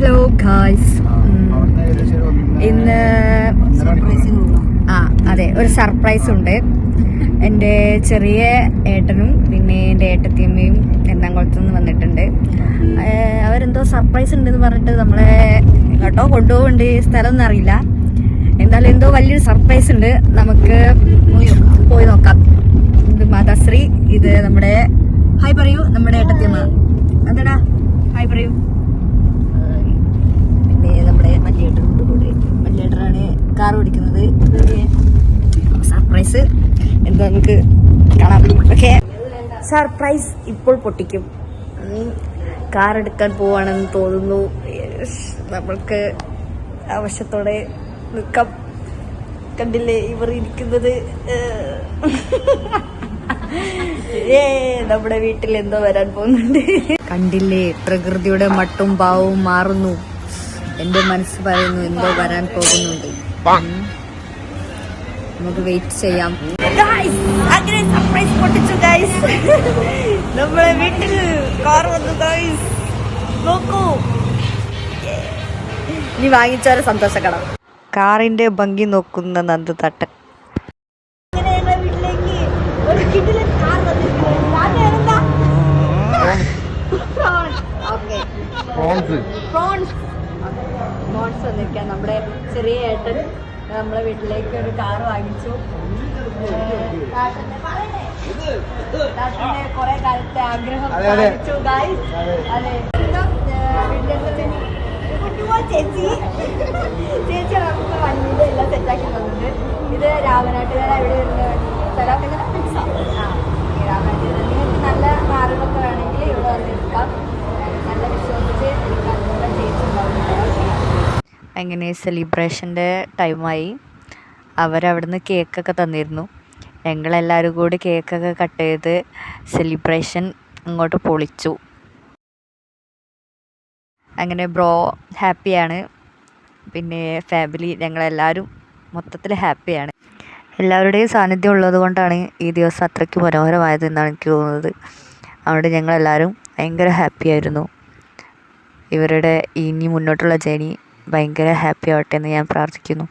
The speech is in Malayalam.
ഹലോ ഗായ്സ്, ഇന്ന് അതെ, ഒരു സർപ്രൈസ് ഉണ്ട്. എൻ്റെ ചെറിയ ഏട്ടനും പിന്നെ എൻ്റെ ഏട്ടത്തിയമ്മയും എറണാകുളത്തു നിന്ന് വന്നിട്ടുണ്ട്. അവരെന്തോ സർപ്രൈസ് ഉണ്ടെന്ന് പറഞ്ഞിട്ട് നമ്മളെ എങ്ങോട്ടോ കൊണ്ടുപോകുന്നുണ്ട്. സ്ഥലം ഒന്നും അറിയില്ല. എന്തായാലും എന്തോ വലിയൊരു സർപ്രൈസ് ഉണ്ട്. നമുക്ക് പോയി നോക്കാം. ഇത് മാതാശ്രീ, ഇത് നമ്മുടെ ഹായ് പറയൂ, നമ്മുടെ ഏട്ടത്തിയമ്മ. അതെടാ ഹായ് പറയൂ. പിന്നെ നമ്മുടെ മല്ലിയേട്ടനുണ്ട് കൂടെ. മല്ലിയേട്ടനാണ് കാർ ഓടിക്കുന്നത്. സർപ്രൈസ് എന്താ നമുക്ക് കാണാം. ഓക്കെ, സർപ്രൈസ് ഇപ്പോൾ പൊട്ടിക്കും. കാർ എടുക്കാൻ പോവാണെന്ന് തോന്നുന്നു. നമ്മൾക്ക് ആവശ്യത്തോടെ നിൽക്കാം. കണ്ടില്ലേ ഇവർ ഇരിക്കുന്നത്? നമ്മുടെ വീട്ടിൽ എന്തോ വരാൻ പോകുന്നുണ്ട്. കണ്ടില്ലേ, പ്രകൃതിയുടെ മട്ടും ഭാവവും മാറുന്നു. എന്റെ മനസ്സ് പറയുന്നു എന്തോ വരാൻ പോകുന്നുണ്ട്. നമുക്ക് വെയിറ്റ് ചെയ്യാം. അങ്ങനെ സർപ്രൈസ് പൊട്ടിച്ചു ഗൈസ്. നമ്മളെ വീട്ടിൽ കാർ വന്നു ഗൈസ്. നോക്കൂ, ഇനി വാങ്ങിച്ചാലും സന്തോഷക്കണം. കാറിന്റെ ഭംഗി നോക്കുന്ന നന്ദു തട്ടൻ. മോൺസ് വന്നിരിക്കാൻ നമ്മുടെ ചെറിയ ഏട്ടൻ നമ്മളെ വീട്ടിലേക്ക് ഒരു കാർ വാങ്ങിച്ചു. കുറെ കാലത്തെ ആഗ്രഹം സാധിച്ചു ഗൈസ്. അതെ, ചേച്ചി നമുക്ക് വണ്ടിയുടെ എല്ലാം സെറ്റാക്കി തന്നിട്ടുണ്ട്. ഇത് രാമനാട്ടുകാര എവിടെയുള്ള സ്ഥലം? രാമനാട്ടുകാര. നിങ്ങൾക്ക് നല്ല കാറുകളൊക്കെ വേണമെങ്കിൽ ഇവിടെ വന്നെടുക്കാം. നല്ല വിശ്വസിച്ച് അങ്ങനെ സെലിബ്രേഷൻ്റെ ടൈമായി. അവരവിടുന്ന് കേക്കൊക്കെ തന്നിരുന്നു. ഞങ്ങളെല്ലാവരും കൂടി കേക്കൊക്കെ കട്ട് ചെയ്ത് സെലിബ്രേഷൻ അങ്ങോട്ട് പൊളിച്ചു. അങ്ങനെ ബ്രോ ഹാപ്പിയാണ്. പിന്നെ ഫാമിലി ഞങ്ങളെല്ലാവരും മൊത്തത്തിൽ ഹാപ്പിയാണ്. എല്ലാവരുടെയും സാന്നിധ്യം ഉള്ളത് കൊണ്ടാണ് ഈ ദിവസം അത്രയ്ക്ക് മനോഹരമായത് എന്നാണ് എനിക്ക് തോന്നുന്നത്. അതുകൊണ്ട് ഞങ്ങളെല്ലാവരും ഭയങ്കര ഹാപ്പിയായിരുന്നു. ഇവരുടെ ഇനി മുന്നോട്ടുള്ള ജേണി ഭയങ്കര ഹാപ്പി ആവട്ടെ എന്ന് ഞാൻ പ്രാർത്ഥിക്കുന്നു.